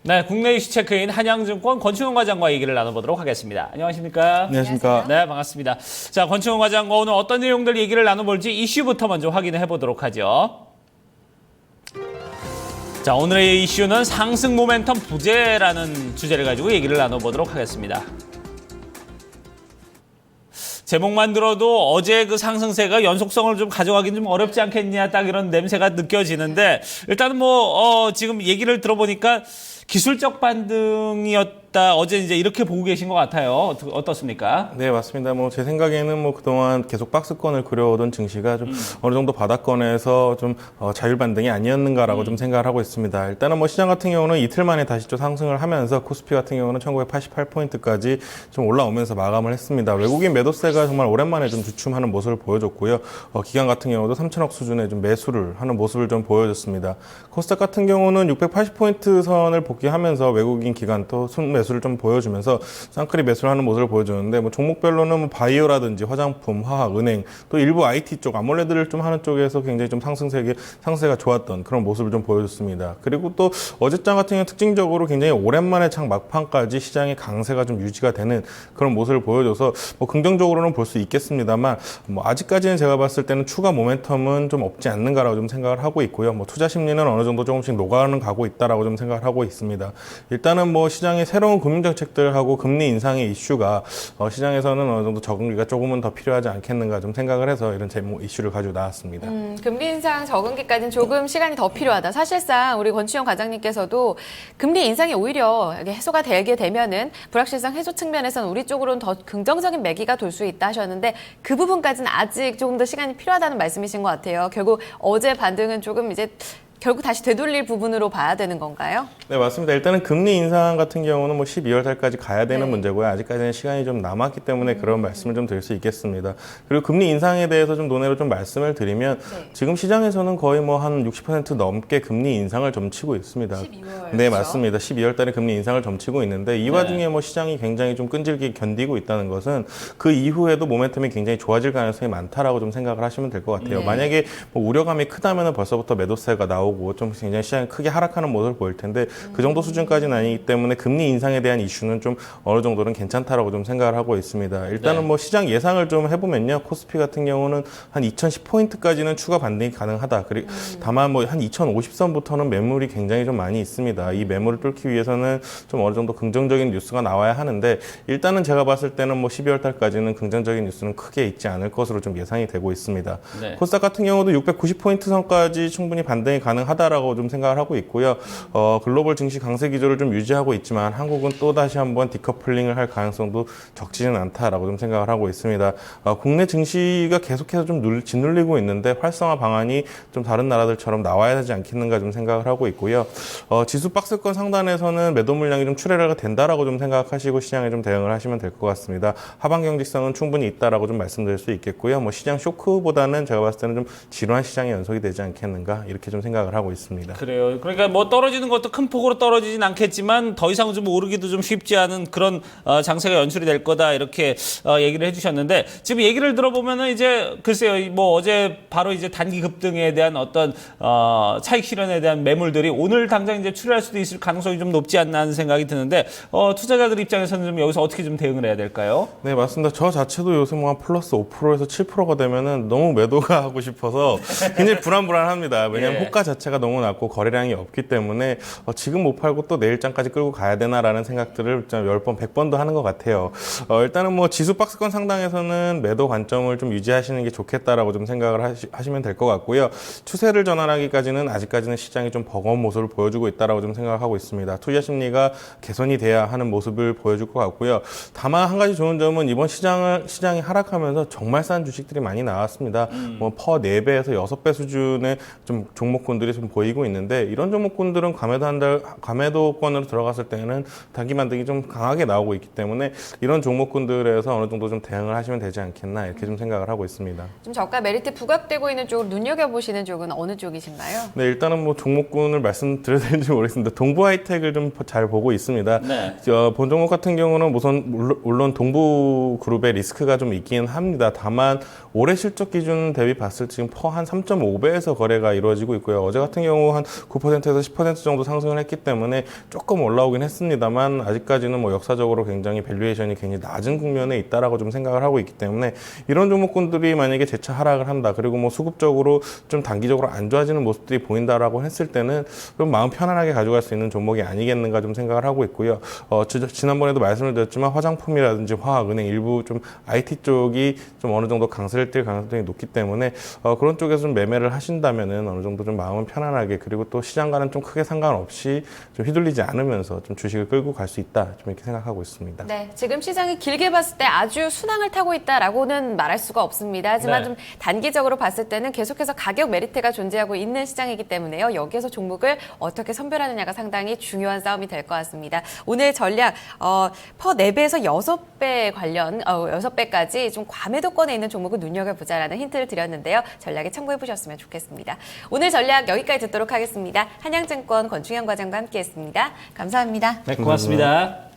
네, 국내 이슈 체크인 한양증권 권충원 과장과 얘기를 나눠보도록 하겠습니다. 안녕하십니까? 안녕하십니까? 네, 반갑습니다. 자, 권충원 과장과 오늘 어떤 내용들 얘기를 나눠볼지 이슈부터 먼저 확인해 보도록 하죠. 자, 오늘의 이슈는 상승 모멘텀 부재라는 주제를 가지고 얘기를 나눠보도록 하겠습니다. 제목만 들어도 어제 그 상승세가 연속성을 좀 가져가긴 좀 어렵지 않겠냐, 딱 이런 냄새가 느껴지는데, 일단은 지금 얘기를 들어보니까 기술적 반등이었다. 어제 이제 이렇게 보고 계신 것 같아요. 어떻습니까? 네, 맞습니다. 제 생각에는 그동안 계속 박스권을 그려오던 증시가 좀 어느 정도 바닥권에서 좀 자율 반등이 아니었는가라고 좀 생각을 하고 있습니다. 일단은 시장 같은 경우는 이틀 만에 다시 좀 상승을 하면서 코스피 같은 경우는 1988포인트까지 좀 올라오면서 마감을 했습니다. 외국인 매도세가 정말 오랜만에 좀 주춤하는 모습을 보여줬고요. 기관 같은 경우도 3천억 수준의 좀 매수를 하는 모습을 좀 보여줬습니다. 코스닥 같은 경우는 680포인트 선을 복귀하면서 외국인 기관도 순매수를 좀 보여주면서 쌍끌이 매수를 하는 모습을 보여주는데 종목별로는 바이오라든지 화장품, 화학, 은행 또 일부 IT 쪽 아몰레드를 좀 하는 쪽에서 굉장히 좀 상승세가 좋았던 그런 모습을 좀 보여줬습니다. 그리고 또 어제장 같은 경우 특징적으로 굉장히 오랜만에 창 막판까지 시장의 강세가 좀 유지가 되는 그런 모습을 보여줘서 긍정적으로는 볼 수 있겠습니다만 아직까지는 제가 봤을 때는 추가 모멘텀은 좀 없지 않는가라고 좀 생각을 하고 있고요. 투자 심리는 어느 정도 조금씩 녹아는 가고 있다라고 좀 생각을 하고 있습니다. 일단은 시장의 새로운 금융정책들하고 금리 인상의 이슈가 시장에서는 어느 정도 적응기가 조금은 더 필요하지 않겠는가 좀 생각을 해서 이런 이슈를 가지고 나왔습니다. 금리 인상 적응기까지는 조금 시간이 더 필요하다. 사실상 우리 권치영 과장님께서도 금리 인상이 오히려 해소가 되게 되면은 불확실성 해소 측면에서는 우리 쪽으로는 더 긍정적인 매기가 돌 수 있다 하셨는데 그 부분까지는 아직 조금 더 시간이 필요하다는 말씀이신 것 같아요. 결국 어제 반등은 조금 이제 결국 다시 되돌릴 부분으로 봐야 되는 건가요? 네, 맞습니다. 일단은 금리 인상 같은 경우는 12월 달까지 가야 되는 문제고요. 아직까지는 시간이 좀 남았기 때문에 그런 말씀을 좀 드릴 수 있겠습니다. 그리고 금리 인상에 대해서 좀 논의로 좀 말씀을 드리면 지금 시장에서는 거의 한 60% 넘게 금리 인상을 점치고 있습니다. 12월. 네, 맞습니다. 12월 달에 금리 인상을 점치고 있는데 이 와중에 시장이 굉장히 좀 끈질기게 견디고 있다는 것은 그 이후에도 모멘텀이 굉장히 좋아질 가능성이 많다라고 좀 생각을 하시면 될 것 같아요. 만약에 우려감이 크다면은 벌써부터 매도세가 나오고 좀 굉장히 시장이 크게 하락하는 모습을 보일 텐데 그 정도 수준까지는 아니기 때문에 금리 인상에 대한 이슈는 좀 어느 정도는 괜찮다라고 좀 생각을 하고 있습니다. 일단은 시장 예상을 좀 해보면요. 코스피 같은 경우는 한 2010포인트까지는 추가 반등이 가능하다. 그리고 다만 한 2050선부터는 매물이 굉장히 좀 많이 있습니다. 이 매물을 뚫기 위해서는 좀 어느 정도 긍정적인 뉴스가 나와야 하는데 일단은 제가 봤을 때는 12월 달까지는 긍정적인 뉴스는 크게 있지 않을 것으로 좀 예상이 되고 있습니다. 네. 코스닥 같은 경우도 690포인트 선까지 충분히 반등이 가능하다라고 좀 생각을 하고 있고요. 글로벌 증시 강세 기조를 좀 유지하고 있지만 한국은 또 다시 한번 디커플링을 할 가능성도 적지는 않다라고 좀 생각을 하고 있습니다. 국내 증시가 계속해서 좀 짓눌리고 있는데 활성화 방안이 좀 다른 나라들처럼 나와야 되지 않겠는가 좀 생각을 하고 있고요. 지수 박스권 상단에서는 매도 물량이 좀 출회가 된다라고 좀 생각하시고 시장에 좀 대응을 하시면 될 것 같습니다. 하방 경직성은 충분히 있다라고 좀 말씀드릴 수 있겠고요. 시장 쇼크보다는 제가 봤을 때는 좀 지루한 시장의 연속이 되지 않겠는가 이렇게 좀 생각을 하고 있습니다. 그래요. 그러니까 떨어지는 것도 큰 폭으로 떨어지진 않겠지만 더 이상 좀 오르기도 좀 쉽지 않은 그런 장세가 연출이 될 거다 이렇게 얘기를 해주셨는데 지금 얘기를 들어보면은 이제 글쎄요 어제 바로 이제 단기 급등에 대한 어떤 차익 실현에 대한 매물들이 오늘 당장 이제 출현할 수도 있을 가능성이 좀 높지 않나 하는 생각이 드는데 투자자들 입장에서는 좀 여기서 어떻게 좀 대응을 해야 될까요? 네, 맞습니다. 저 자체도 요새 한 플러스 5%에서 7%가 되면은 너무 매도가 하고 싶어서 굉장히 불안합니다. 왜냐하면 호가 자체가 너무 낮고 거래량이 없기 때문에 지금 못 팔고 또 내일장까지 끌고 가야 되나라는 생각들을 10번, 100번도 하는 것 같아요. 일단은 지수 박스권 상당에서는 매도 관점을 좀 유지하시는 게 좋겠다라고 좀 생각을 하시면 될 것 같고요. 추세를 전환하기까지는 아직까지는 시장이 좀 버거운 모습을 보여주고 있다라고 좀 생각을 하고 있습니다. 투자 심리가 개선이 돼야 하는 모습을 보여줄 것 같고요. 다만 한 가지 좋은 점은 이번 시장이 하락하면서 정말 싼 주식들이 많이 나왔습니다. 퍼 4배에서 6배 수준의 좀 종목군들이 좀 보이고 있는데 이런 종목군들은 과매도권으로 들어갔을 때는 단기 반등이 좀 강하게 나오고 있기 때문에 이런 종목군들에서 어느 정도 좀 대응을 하시면 되지 않겠나 이렇게 좀 생각을 하고 있습니다. 좀 저가 메리트 부각되고 있는 쪽으로 눈여겨보시는 쪽은 어느 쪽이신가요? 네, 일단은 종목군을 말씀드려야 되는지 모르겠습니다. 동부 하이텍을 좀 잘 보고 있습니다. 네. 본 종목 같은 경우는 물론 동부 그룹의 리스크가 좀 있긴 합니다. 다만 올해 실적 기준 대비 봤을 때 지금 퍼 한 3.5배에서 거래가 이루어지고 있고요. 어제 같은 경우 한 9%에서 10% 정도 상승을 했기 때문에 조금 올라오긴 했습니다만 아직까지는 뭐 역사적으로 굉장히 밸류에이션이 굉장히 낮은 국면에 있다라고 좀 생각을 하고 있기 때문에 이런 종목군들이 만약에 재차 하락을 한다. 그리고 뭐 수급적으로 좀 단기적으로 안 좋아지는 모습들이 보인다라고 했을 때는 좀 마음 편안하게 가져갈 수 있는 종목이 아니겠는가 좀 생각을 하고 있고요. 지난번에도 말씀을 드렸지만 화장품이라든지 화학, 은행 일부 좀 IT 쪽이 좀 어느 정도 강세를 띨 가능성이 높기 때문에 그런 쪽에서 좀 매매를 하신다면은 어느 정도 좀 마음은 편안하게 그리고 또 시장과는 좀 크게 상관없이 좀 휘둘리지 않으면서 좀 주식을 끌고 갈 수 있다. 좀 이렇게 생각하고 있습니다. 네, 지금 시장이 길게 봤을 때 아주 순항을 타고 있다라고는 말할 수가 없습니다. 하지만 네. 좀 단기적으로 봤을 때는 계속해서 가격 메리트가 존재하고 있는 시장이기 때문에요. 여기에서 종목을 어떻게 선별하느냐가 상당히 중요한 싸움이 될 것 같습니다. 오늘 전략 퍼 4배에서 6배 관련 6배까지 좀 과매도권에 있는 종목을 눈여겨보자라는 힌트를 드렸는데요. 전략에 참고해 보셨으면 좋겠습니다. 오늘 전략 여기까지 듣도록 하겠습니다. 한양증권 권충현 과장과 함께했습니다. 감사합니다. 네, 고맙습니다.